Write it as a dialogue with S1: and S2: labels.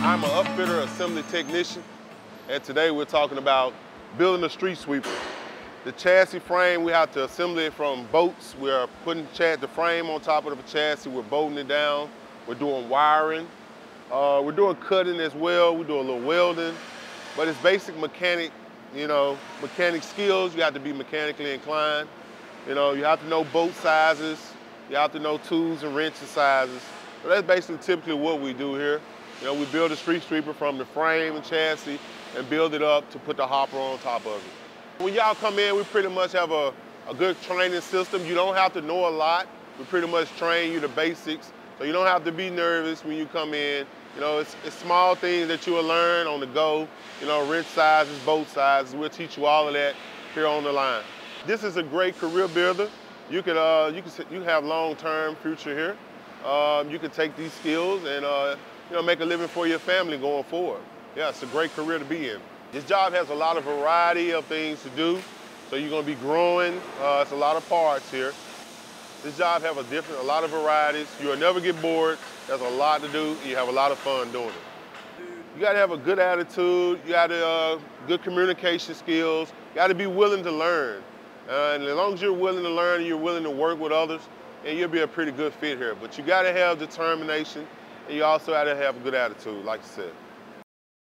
S1: I'm an upfitter assembly technician, and today we're talking about building a street sweeper. The chassis frame, we have to assemble it from bolts. We're putting the frame on top of the chassis, we're bolting it down, we're doing wiring, we're doing cutting as well, we do a little welding, but it's basic mechanic skills. You have to be mechanically inclined. You have to know bolt sizes, you have to know tools and wrenches sizes. So that's basically typically what we do here. We build a street sweeper from the frame and chassis and build it up to put the hopper on top of it. When y'all come in, we pretty much have a good training system. You don't have to know a lot. We pretty much train you the basics, so you don't have to be nervous when you come in. It's small things that you will learn on the go. Wrench sizes, bolt sizes. We'll teach you all of that here on the line. This is a great career builder. You have long-term future here. You can take these skills and make a living for your family going forward. Yeah, it's a great career to be in. This job has a lot of variety of things to do, so you're going to be growing. It's a lot of parts here. This job has a lot of varieties. You'll never get bored. There's a lot to do. You have a lot of fun doing it. You got to have a good attitude. You got to good communication skills. You got to be willing to learn. And as long as you're willing to learn and you're willing to work with others, and you'll be a pretty good fit here. But you got to have determination, and you also got to have a good attitude, like I said.